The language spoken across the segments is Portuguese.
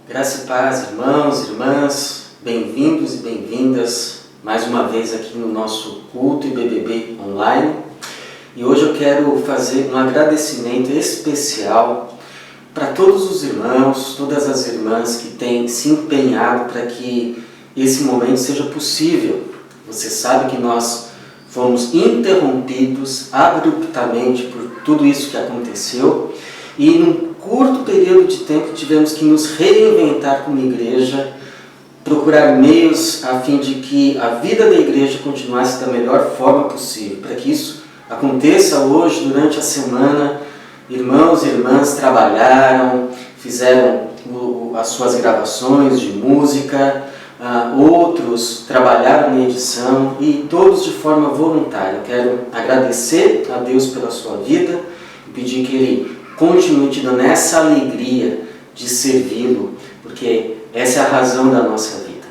Graça e paz, irmãos, irmãs, bem-vindos e bem-vindas mais uma vez aqui no nosso culto e BBB online. E hoje eu quero fazer um agradecimento especial para todos os irmãos, todas as irmãs que têm se empenhado para que esse momento seja possível. Você sabe que nós fomos interrompidos abruptamente por tudo isso que aconteceu e num curto período de tempo tivemos que nos reinventar como igreja, procurar meios a fim de que a vida da igreja continuasse da melhor forma possível. Para que isso aconteça hoje, durante a semana, irmãos e irmãs trabalharam, fizeram as suas gravações de música, outros trabalharam na edição e todos de forma voluntária. Eu quero agradecer a Deus pela sua vida e pedir que Ele continue te dando essa alegria de servi-lo, porque essa é a razão da nossa vida.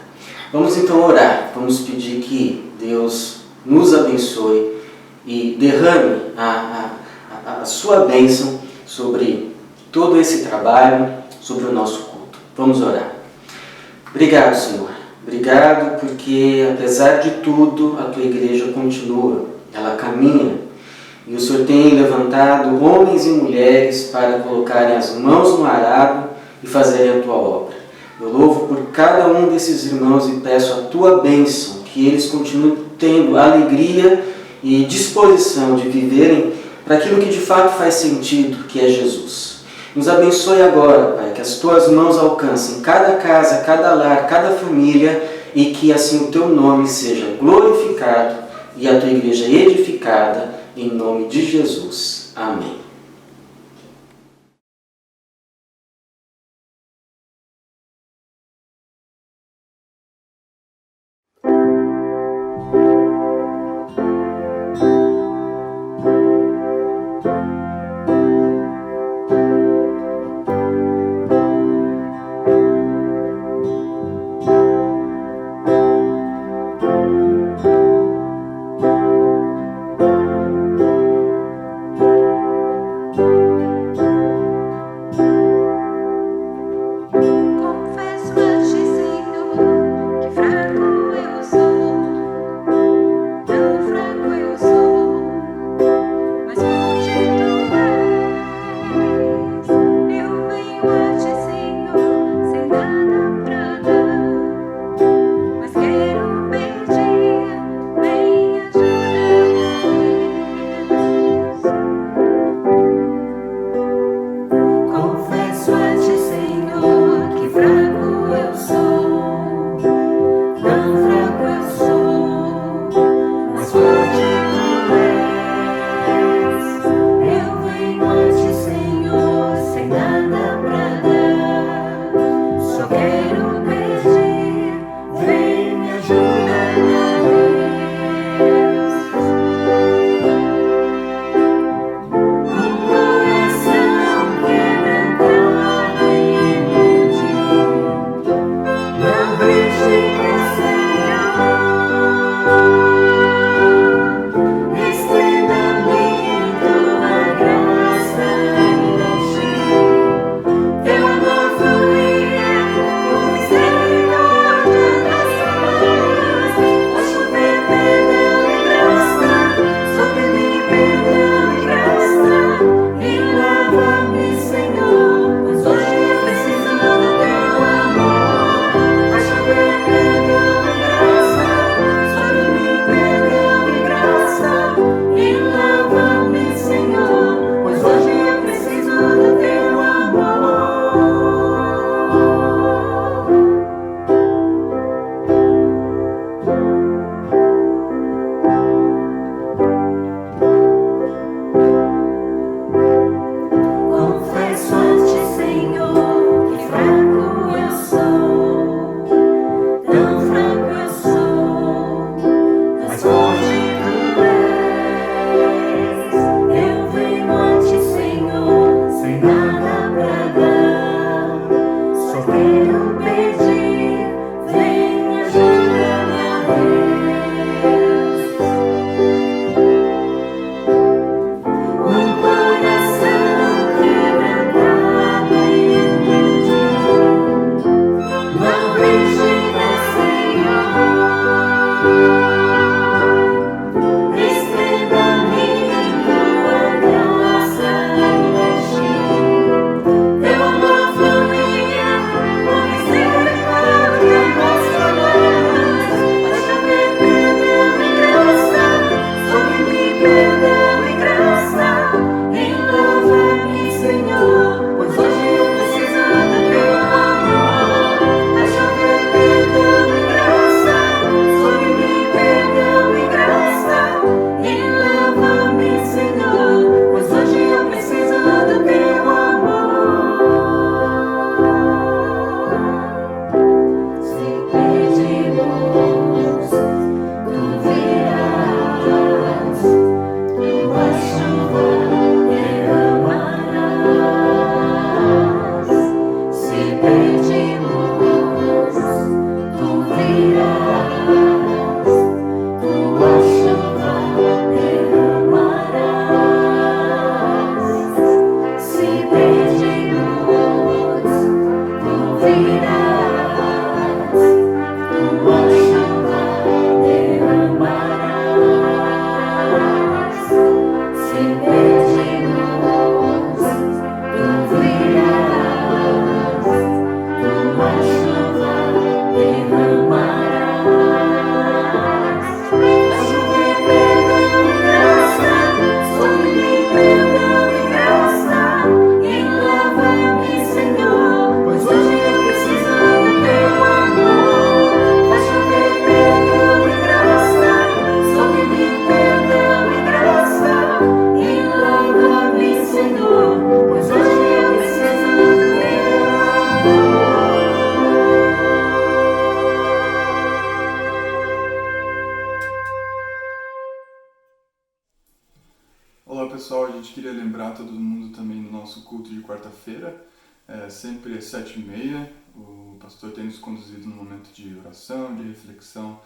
Vamos então orar, vamos pedir que Deus nos abençoe e derrame a sua bênção sobre todo esse trabalho, sobre o nosso culto. Vamos orar. Obrigado, Senhor. Obrigado porque, apesar de tudo, a tua igreja continua, ela caminha. E o Senhor tem levantado homens e mulheres para colocarem as mãos no arado e fazerem a tua obra. Eu louvo por cada um desses irmãos e peço a tua bênção, que eles continuem tendo alegria e disposição de viverem para aquilo que de fato faz sentido, que é Jesus. Nos abençoe agora, Pai, que as tuas mãos alcancem cada casa, cada lar, cada família e que assim o teu nome seja glorificado e a tua igreja edificada. Em nome de Jesus. Amém. Olá pessoal, a gente queria lembrar todo mundo também do nosso culto de quarta-feira, sempre às 7h30. O pastor tem nos conduzido num momento de oração, de reflexão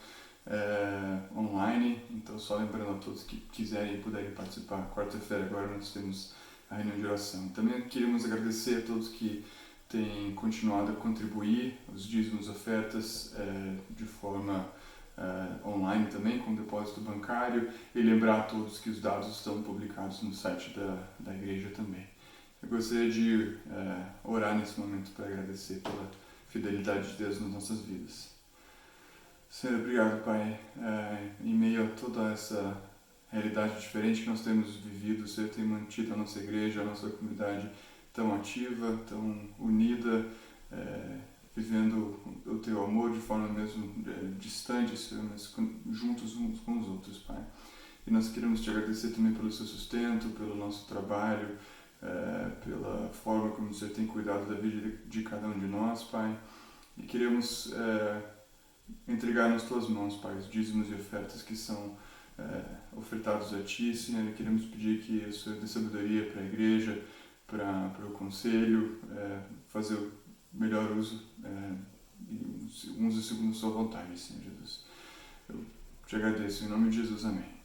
online, então só lembrando a todos que quiserem e puderem participar. Quarta-feira agora nós temos a reunião de oração. Também queríamos agradecer a todos que têm continuado a contribuir, os dízimos, ofertas de forma online também, com depósito bancário, e lembrar a todos que os dados estão publicados no site da igreja também. Eu gostaria de orar nesse momento para agradecer pela fidelidade de Deus nas nossas vidas. Senhor, obrigado, Pai, em meio a toda essa realidade diferente que nós temos vivido, o Senhor tem mantido a nossa igreja, a nossa comunidade tão ativa, tão unida, vivendo o Teu amor de forma mesmo distante, Senhor, mas juntos uns com os outros, Pai. E nós queremos Te agradecer também pelo Seu sustento, pelo nosso trabalho, pela forma como o Senhor tem cuidado da vida de cada um de nós, Pai. E queremos entregar nas Tuas mãos, Pai, os dízimos e ofertas que são ofertados a Ti, Senhor. E queremos pedir que o Senhor dê sabedoria para a igreja, para o conselho, fazer o melhor uso e use segundo a Sua vontade, Senhor Jesus. Eu Te agradeço, em nome de Jesus, amém.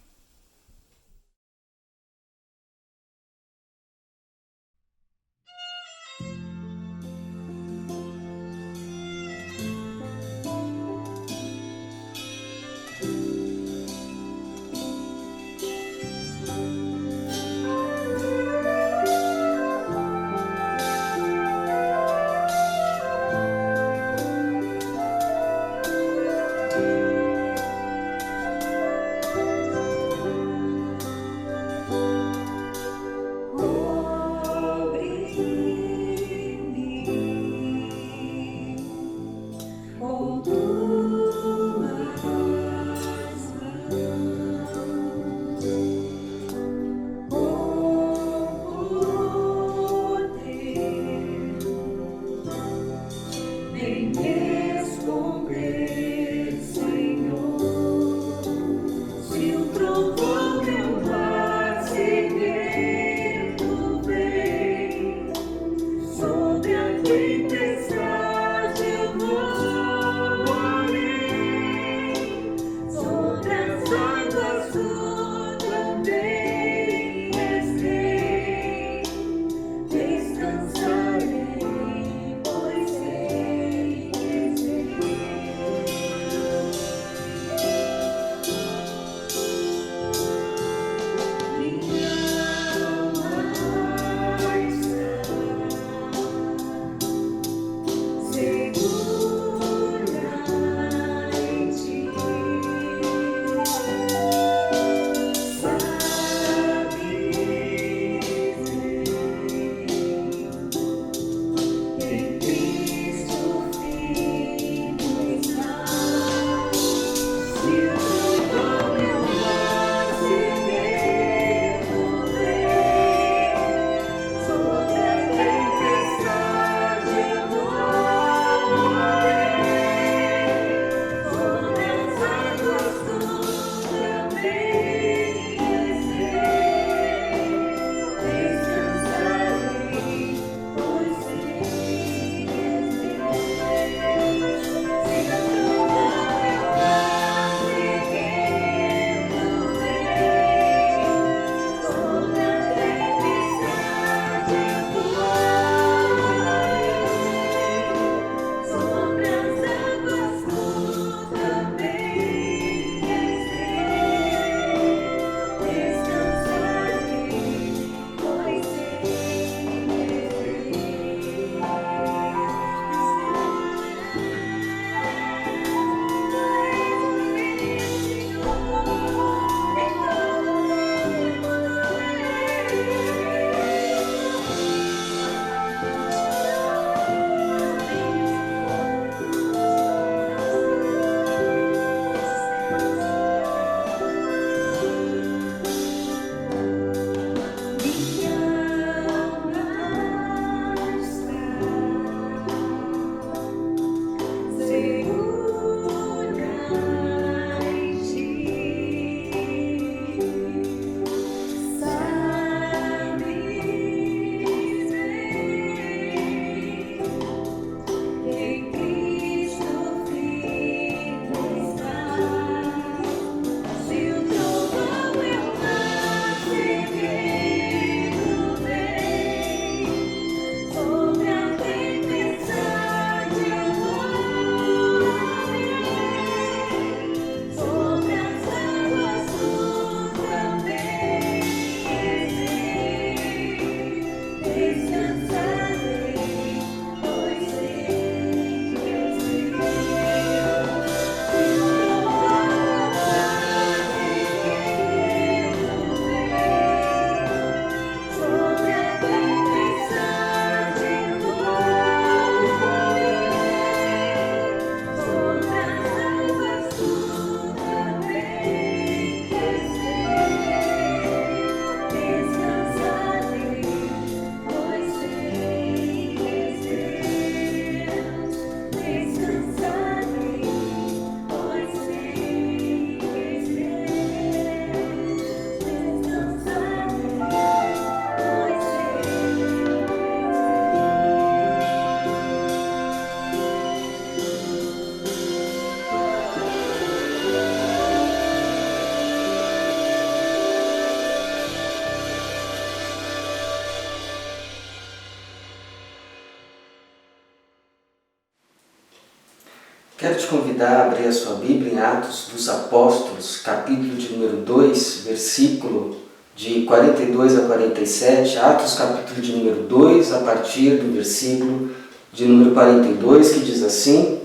Quero te convidar a abrir a sua Bíblia em Atos dos Apóstolos, capítulo de número 2, versículo de 42 a 47, Atos capítulo de número 2, a partir do versículo de número 42, que diz assim: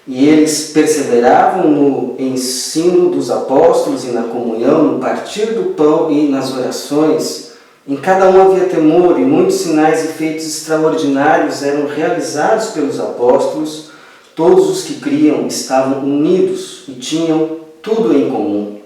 E eles perseveravam no ensino dos apóstolos e na comunhão, no partir do pão e nas orações. Em cada um havia temor, e muitos sinais e feitos extraordinários eram realizados pelos apóstolos. Todos os que criam estavam unidos e tinham tudo em comum.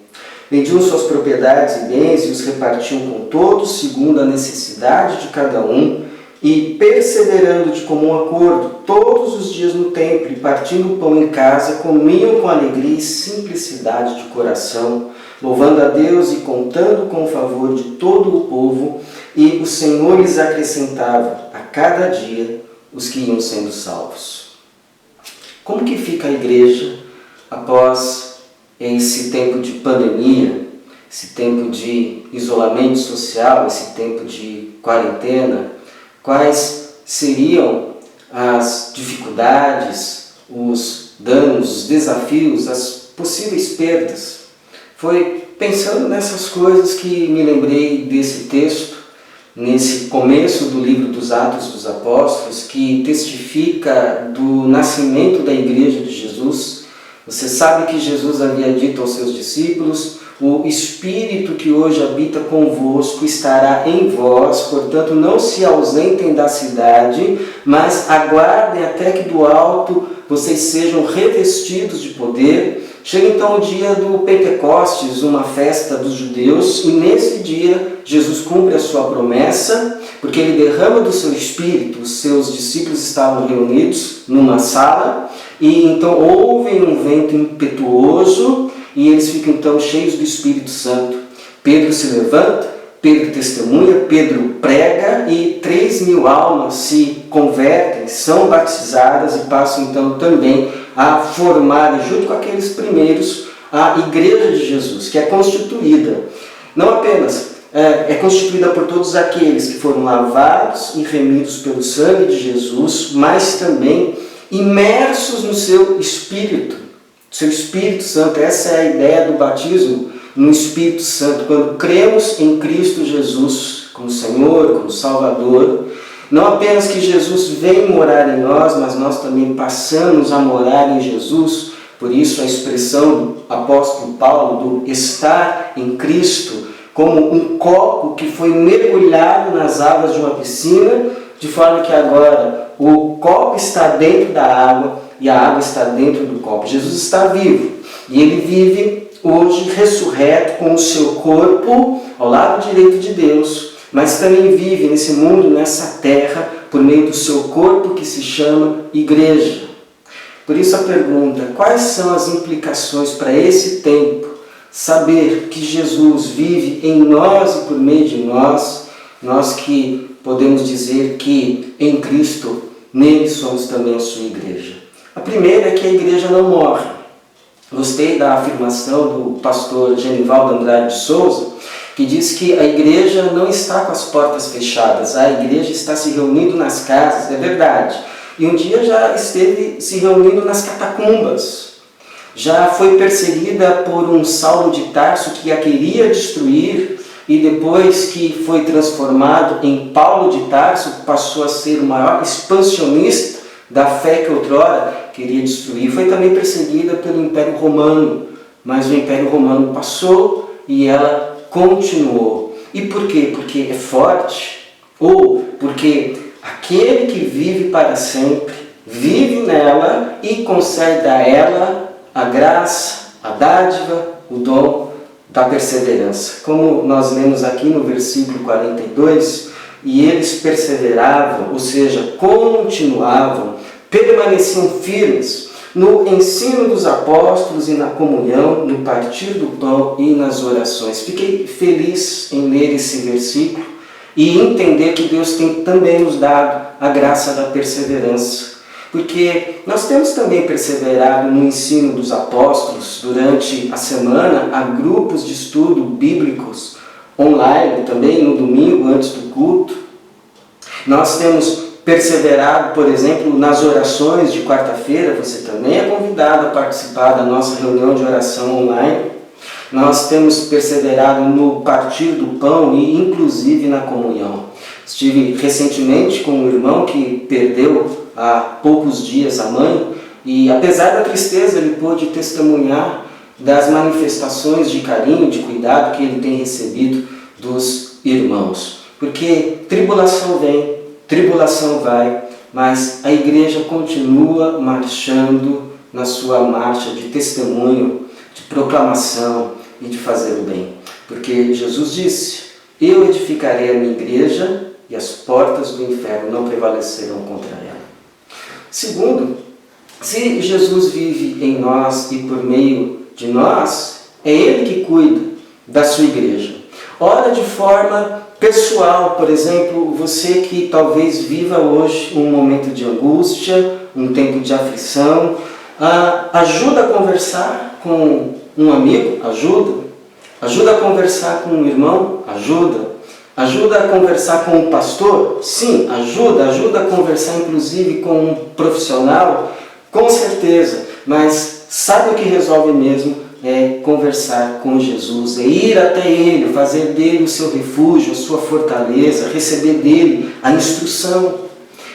Vendiam suas propriedades e bens e os repartiam com todos, segundo a necessidade de cada um, e perseverando de comum acordo, todos os dias no templo, e partindo o pão em casa, comiam com alegria e simplicidade de coração, louvando a Deus e contando com o favor de todo o povo, e o Senhor lhes acrescentava a cada dia os que iam sendo salvos. Como que fica a igreja após esse tempo de pandemia, esse tempo de isolamento social, esse tempo de quarentena? Quais seriam as dificuldades, os danos, os desafios, as possíveis perdas? Foi pensando nessas coisas que me lembrei desse texto, nesse começo do livro dos Atos dos Apóstolos, que testifica do nascimento da Igreja de Jesus. Você sabe que Jesus havia dito aos seus discípulos: o Espírito que hoje habita convosco estará em vós, portanto não se ausentem da cidade, mas aguardem até que do alto vocês sejam revestidos de poder. Chega então o dia do Pentecostes, uma festa dos judeus, e nesse dia Jesus cumpre a sua promessa, porque ele derrama do seu Espírito. Os seus discípulos estavam reunidos numa sala, e então ouvem um vento impetuoso, e eles ficam então cheios do Espírito Santo. Pedro se levanta, Pedro testemunha, Pedro prega, e 3.000 almas se convertem, são batizadas e passam então também a formar, junto com aqueles primeiros, a Igreja de Jesus, que é constituída, não apenas é constituída por todos aqueles que foram lavados e remidos pelo sangue de Jesus, mas também imersos no seu Espírito, seu Espírito Santo. Essa é a ideia do batismo no Espírito Santo. Quando cremos em Cristo Jesus como Senhor, como Salvador, não apenas que Jesus vem morar em nós, mas nós também passamos a morar em Jesus. Por isso a expressão do apóstolo Paulo do estar em Cristo, como um copo que foi mergulhado nas águas de uma piscina, de forma que agora o copo está dentro da água e a água está dentro do copo. Jesus está vivo e ele vive hoje ressurreto com o seu corpo ao lado direito de Deus, mas também vive nesse mundo, nessa terra, por meio do seu corpo que se chama Igreja. Por isso a pergunta: quais são as implicações para esse tempo? Saber que Jesus vive em nós e por meio de nós, nós que podemos dizer que em Cristo, nele somos também a sua igreja. A primeira é que a igreja não morre. Gostei da afirmação do pastor Genivaldo Andrade de Souza, que diz que a igreja não está com as portas fechadas, a igreja está se reunindo nas casas. É verdade. E um dia já esteve se reunindo nas catacumbas. Já foi perseguida por um Saulo de Tarso que a queria destruir, e depois que foi transformado em Paulo de Tarso, passou a ser o maior expansionista da fé que outrora queria destruir. Foi também perseguida pelo Império Romano, mas o Império Romano passou e ela continuou. E por quê? Porque é forte? Ou porque aquele que vive para sempre, vive nela e concede a ela a graça, a dádiva, o dom da perseverança. Como nós lemos aqui no versículo 42, e eles perseveravam, ou seja, continuavam, permaneciam firmes no ensino dos apóstolos e na comunhão, no partir do pão e nas orações. Fiquei feliz em ler esse versículo e entender que Deus tem também nos dado a graça da perseverança. Porque nós temos também perseverado no ensino dos apóstolos. Durante a semana, há grupos de estudo bíblicos online, também no domingo, antes do culto. Nós temos perseverado, por exemplo, nas orações de quarta-feira, você também é convidado a participar da nossa reunião de oração online. Nós temos perseverado no partir do pão e inclusive na comunhão. Estive recentemente com um irmão que perdeu há poucos dias a mãe e, apesar da tristeza, ele pôde testemunhar das manifestações de carinho, de cuidado que ele tem recebido dos irmãos. Porque tribulação vem, tribulação vai, mas a igreja continua marchando na sua marcha de testemunho, de proclamação e de fazer o bem. Porque Jesus disse: eu edificarei a minha igreja e as portas do inferno não prevalecerão contra ela. Segundo, se Jesus vive em nós e por meio de nós, é Ele que cuida da sua igreja. Ora de forma pessoal, por exemplo, você que talvez viva hoje um momento de angústia, um tempo de aflição, ajuda a conversar com um amigo, ajuda a conversar com um irmão, ajuda a conversar com um pastor, sim, ajuda a conversar inclusive com um profissional, com certeza, mas sabe o que resolve mesmo? É conversar com Jesus, é ir até Ele, fazer dele o seu refúgio, a sua fortaleza, receber dele a instrução,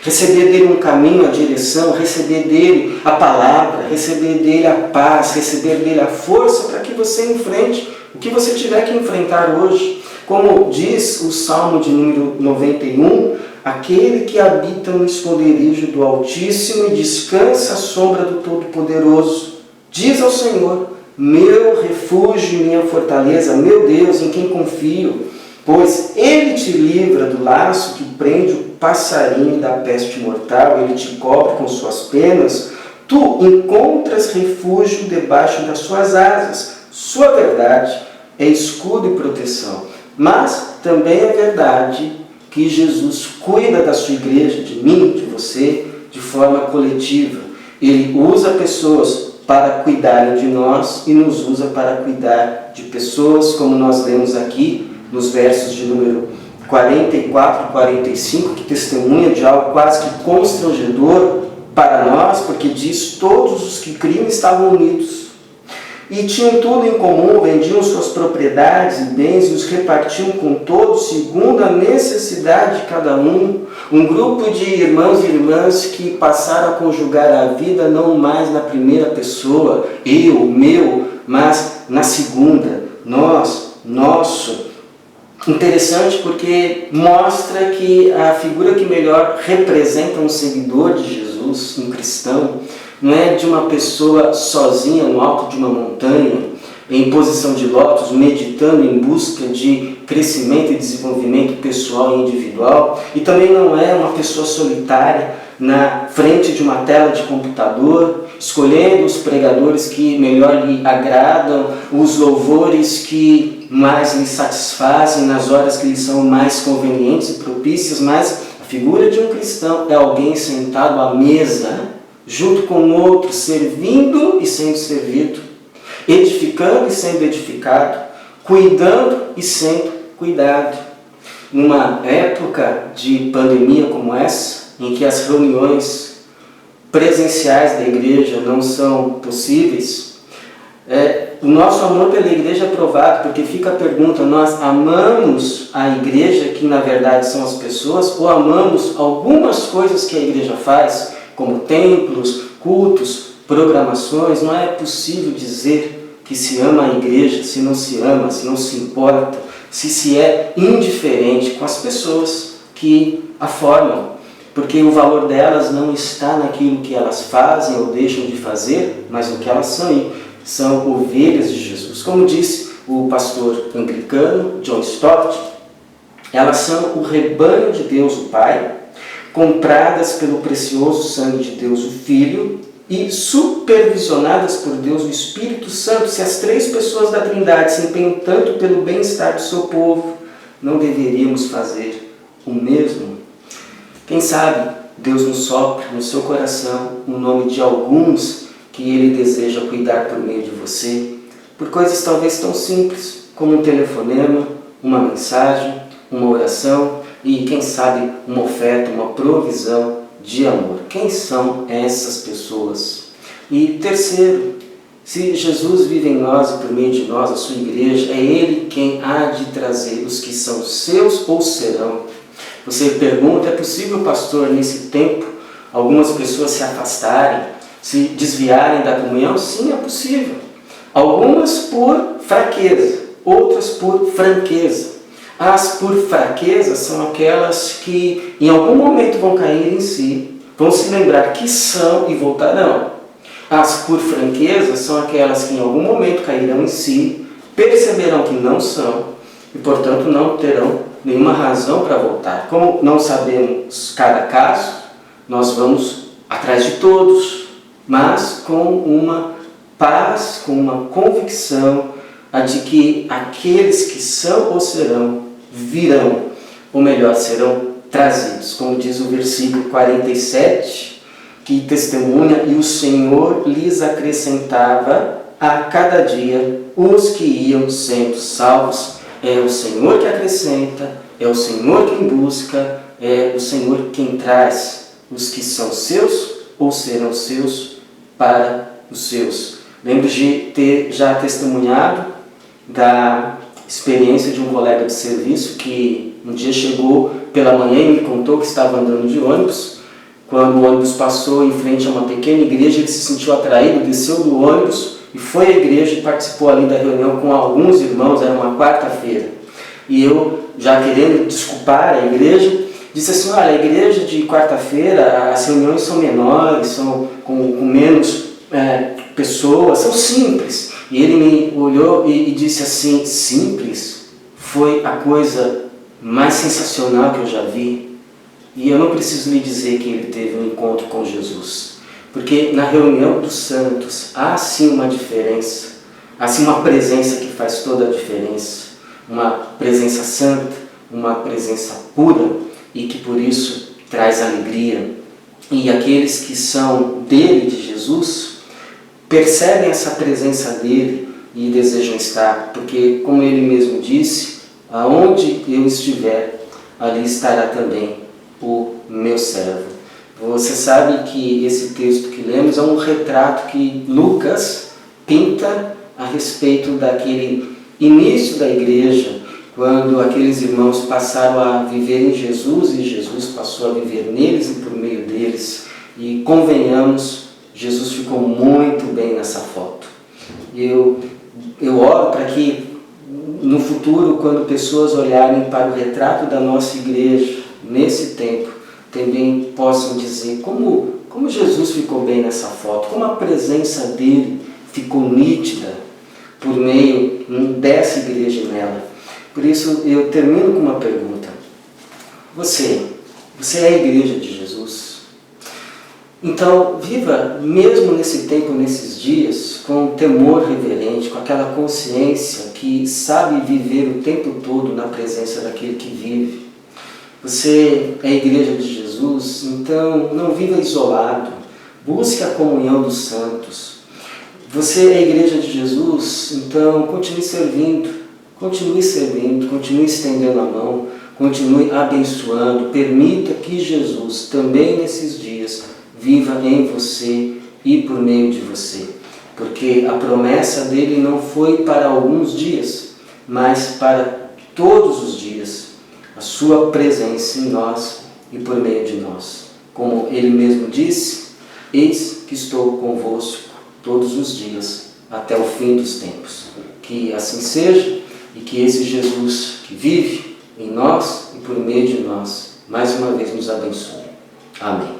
receber dele um caminho, a direção, receber dele a palavra, receber dele a paz, receber dele a força para que você enfrente o que você tiver que enfrentar hoje. Como diz o Salmo de número 91, aquele que habita no esconderijo do Altíssimo e descansa à sombra do Todo-Poderoso, diz ao Senhor: meu refúgio e minha fortaleza, meu Deus, em quem confio, pois Ele te livra do laço que prende o passarinho da peste mortal, Ele te cobre com suas penas, tu encontras refúgio debaixo das suas asas, sua verdade é escudo e proteção. Mas também é verdade que Jesus cuida da sua igreja, de mim, de você, de forma coletiva. Ele usa pessoas para cuidarem de nós e nos usa para cuidar de pessoas, como nós lemos aqui nos versos de número 44 e 45, que testemunha de algo quase que constrangedor para nós, porque diz: todos os que criam estavam unidos e tinham tudo em comum, vendiam suas propriedades e bens e os repartiam com todos, segundo a necessidade de cada um. Um grupo de irmãos e irmãs que passaram a conjugar a vida não mais na primeira pessoa, eu, meu, mas na segunda, nós, nosso. Interessante porque mostra que a figura que melhor representa um seguidor de Jesus, um cristão, não é de uma pessoa sozinha no alto de uma montanha, em posição de lótus, meditando em busca de crescimento e desenvolvimento pessoal e individual, e também não é uma pessoa solitária na frente de uma tela de computador, escolhendo os pregadores que melhor lhe agradam, os louvores que mais lhe satisfazem nas horas que lhe são mais convenientes e propícias, mas a figura de um cristão é alguém sentado à mesa, junto com outro, servindo e sendo servido, edificando e sendo edificado, cuidando e sendo cuidado. Numa época de pandemia como essa, em que as reuniões presenciais da igreja não são possíveis, o nosso amor pela igreja é provado, porque fica a pergunta: nós amamos a igreja, que na verdade são as pessoas, ou amamos algumas coisas que a igreja faz, como templos, cultos, programações? Não é possível dizer que se ama a igreja se não se ama, se não se importa, se é indiferente com as pessoas que a formam, porque o valor delas não está naquilo que elas fazem ou deixam de fazer, mas no que elas são ovelhas de Jesus. Como disse o pastor anglicano John Stott, elas são o rebanho de Deus o Pai, compradas pelo precioso sangue de Deus o Filho e supervisionadas por Deus o Espírito Santo. Se as três pessoas da Trindade se empenham tanto pelo bem-estar do seu povo, não deveríamos fazer o mesmo? Quem sabe Deus nos sopra no seu coração o nome de alguns que Ele deseja cuidar por meio de você, por coisas talvez tão simples como um telefonema, uma mensagem, uma oração, e, quem sabe, uma oferta, uma provisão de amor. Quem são essas pessoas? E terceiro, se Jesus vive em nós e por meio de nós, a sua igreja, é Ele quem há de trazer os que são seus ou serão. Você pergunta, é possível, pastor, nesse tempo, algumas pessoas se afastarem, se desviarem da comunhão? Sim, é possível. Algumas por fraqueza, outras por franqueza. As por fraqueza são aquelas que em algum momento vão cair em si, vão se lembrar que são e voltarão. As por franqueza são aquelas que em algum momento cairão em si, perceberão que não são e, portanto, não terão nenhuma razão para voltar. Como não sabemos cada caso, nós vamos atrás de todos, mas com uma paz, com uma convicção de que aqueles que são ou serão virão, ou melhor, serão trazidos. Como diz o versículo 47, que testemunha, e o Senhor lhes acrescentava a cada dia os que iam sendo salvos. É o Senhor que acrescenta, é o Senhor quem busca, é o Senhor quem traz os que são seus ou serão seus para os seus. Lembro de ter já testemunhado da experiência de um colega de serviço que um dia chegou pela manhã e me contou que estava andando de ônibus. Quando o ônibus passou em frente a uma pequena igreja, ele se sentiu atraído, desceu do ônibus e foi à igreja e participou ali da reunião com alguns irmãos, era uma quarta-feira. E eu, já querendo desculpar a igreja, disse assim, olha, a igreja de quarta-feira, as reuniões são menores, são com menos pessoas, são simples. E ele me olhou e disse assim, simples? Foi a coisa mais sensacional que eu já vi. E eu não preciso lhe dizer que ele teve um encontro com Jesus. Porque na reunião dos santos há sim uma diferença, há sim uma presença que faz toda a diferença. Uma presença santa, uma presença pura e que por isso traz alegria. E aqueles que são dele, de Jesus, percebem essa presença dele e desejam estar, porque, como ele mesmo disse, aonde eu estiver, ali estará também o meu servo. Você sabe que esse texto que lemos é um retrato que Lucas pinta a respeito daquele início da igreja, quando aqueles irmãos passaram a viver em Jesus e Jesus passou a viver neles e por meio deles. E convenhamos, Jesus ficou muito bem nessa foto. Eu oro para que no futuro, quando pessoas olharem para o retrato da nossa igreja, nesse tempo, também possam dizer como Jesus ficou bem nessa foto, como a presença dele ficou nítida por meio dessa igreja nela. Por isso eu termino com uma pergunta. Você é a igreja de Jesus? Então, viva mesmo nesse tempo, nesses dias, com temor reverente, com aquela consciência que sabe viver o tempo todo na presença daquele que vive. Você é a igreja de Jesus, então não viva isolado, busque a comunhão dos santos. Você é a igreja de Jesus, então continue servindo, continue estendendo a mão, continue abençoando, permita que Jesus também nesses dias viva em você e por meio de você. Porque a promessa dele não foi para alguns dias, mas para todos os dias. A sua presença em nós e por meio de nós. Como ele mesmo disse, eis que estou convosco todos os dias, até o fim dos tempos. Que assim seja e que esse Jesus que vive em nós e por meio de nós, mais uma vez nos abençoe. Amém.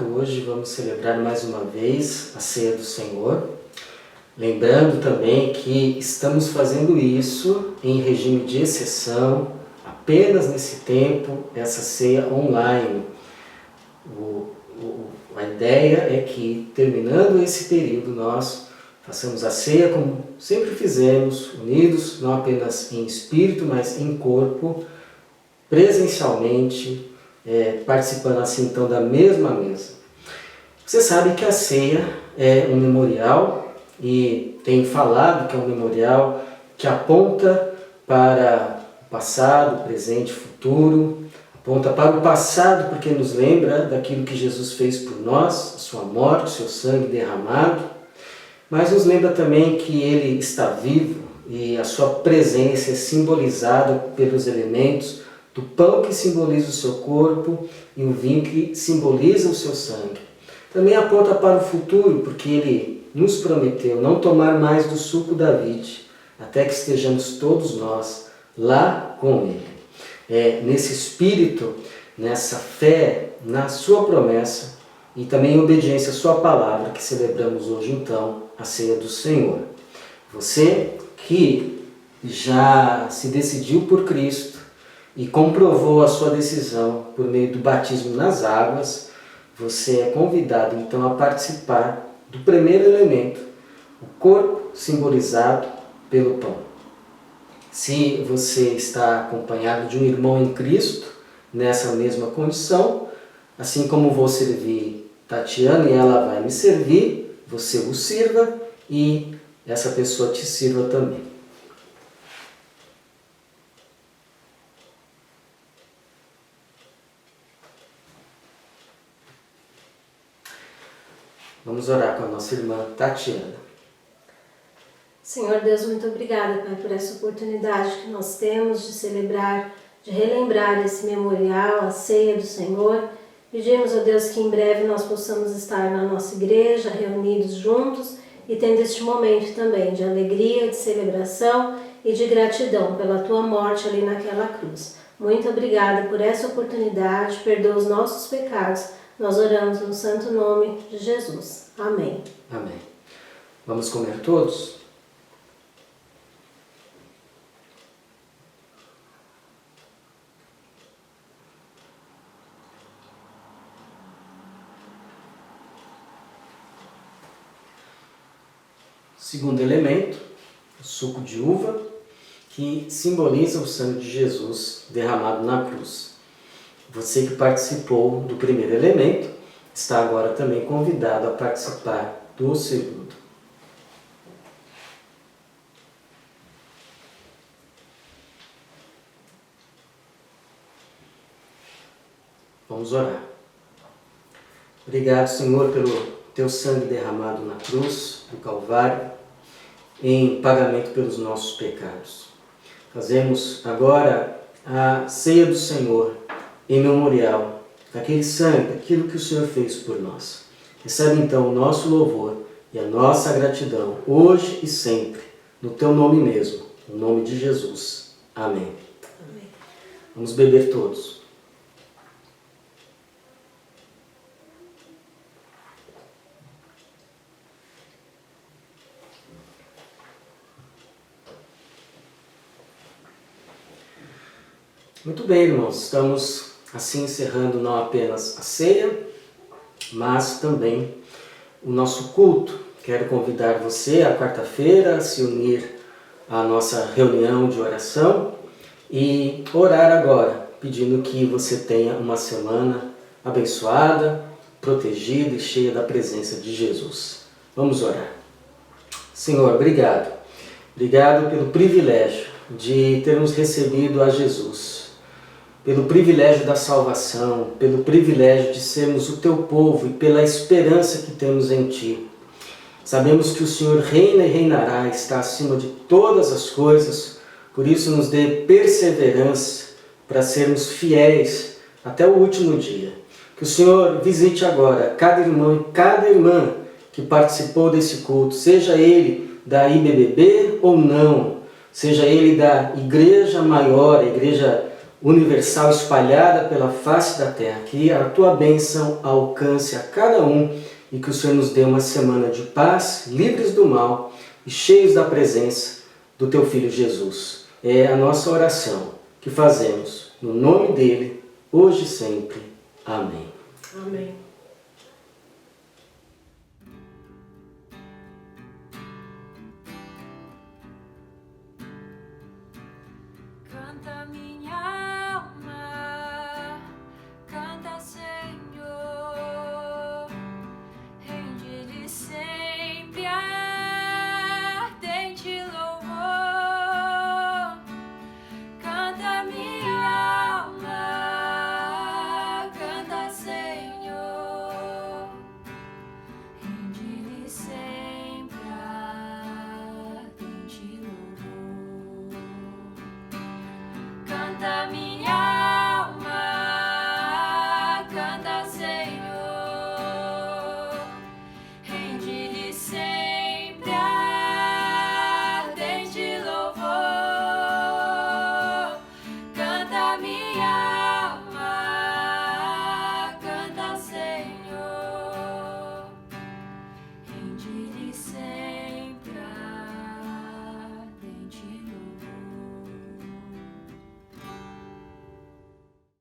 hoje vamos celebrar mais uma vez a Ceia do Senhor. Lembrando também que estamos fazendo isso em regime de exceção, apenas nesse tempo, essa ceia online. A ideia é que, terminando esse período, nós façamos a ceia como sempre fizemos, unidos, não apenas em espírito, mas em corpo, presencialmente, participando assim então da mesma mesa. Você sabe que a ceia é um memorial, e tem falado que é um memorial que aponta para o passado, presente e futuro, aponta para o passado porque nos lembra daquilo que Jesus fez por nós, a sua morte, o seu sangue derramado, mas nos lembra também que Ele está vivo e a sua presença é simbolizada pelos elementos do pão que simboliza o seu corpo e o vinho que simboliza o seu sangue. Também aponta para o futuro porque Ele nos prometeu não tomar mais do suco da vide, até que estejamos todos nós lá com Ele. É nesse espírito, nessa fé, na sua promessa e também em obediência à sua palavra que celebramos hoje então a Ceia do Senhor. Você que já se decidiu por Cristo e comprovou a sua decisão por meio do batismo nas águas, você é convidado então a participar do primeiro elemento, o corpo simbolizado pelo pão. Se você está acompanhado de um irmão em Cristo, nessa mesma condição, assim como vou servir Tatiana e ela vai me servir, você o sirva e essa pessoa te sirva também. Vamos orar com a nossa irmã Tatiana. Senhor Deus, muito obrigada, Pai, por essa oportunidade que nós temos de celebrar, de relembrar esse memorial, a ceia do Senhor. Pedimos, ó Deus, que em breve nós possamos estar na nossa igreja, reunidos juntos e tendo este momento também de alegria, de celebração e de gratidão pela Tua morte ali naquela cruz. Muito obrigada por essa oportunidade, perdoa os nossos pecados. Nós oramos no santo nome de Jesus. Amém. Amém. Vamos comer todos? Segundo elemento, o suco de uva, que simboliza o sangue de Jesus derramado na cruz. Você que participou do primeiro elemento, está agora também convidado a participar do segundo. Vamos orar. Obrigado, Senhor, pelo Teu sangue derramado na cruz do Calvário, em pagamento pelos nossos pecados. Fazemos agora a ceia do Senhor em memorial daquele sangue, daquilo que o Senhor fez por nós. Recebe então o nosso louvor e a nossa gratidão, hoje e sempre, no Teu nome mesmo, no nome de Jesus. Amém. Amém. Vamos beber todos. Muito bem, irmãos, estamos assim encerrando não apenas a ceia, mas também o nosso culto. Quero convidar você à quarta-feira a se unir à nossa reunião de oração e orar agora, pedindo que você tenha uma semana abençoada, protegida e cheia da presença de Jesus. Vamos orar. Senhor, obrigado. Obrigado pelo privilégio de termos recebido a Jesus, pelo privilégio da salvação, pelo privilégio de sermos o Teu povo e pela esperança que temos em Ti. Sabemos que o Senhor reina e reinará, está acima de todas as coisas, por isso nos dê perseverança para sermos fiéis até o último dia. Que o Senhor visite agora cada irmão e cada irmã que participou desse culto, seja ele da IBBB ou não, seja ele da igreja maior, a igreja universal espalhada pela face da terra. Que a tua bênção alcance a cada um e que o Senhor nos dê uma semana de paz, livres do mal e cheios da presença do teu Filho Jesus. É a nossa oração que fazemos no nome dele, hoje e sempre. Amém. Amém. Canta minha alma, canta Senhor, rende-lhe sempre ardente louvor. Canta minha alma, canta Senhor, rende-lhe sempre ardente louvor. Canta minha alma, canta Senhor, rende-lhe sempre ardente louvor. Canta minha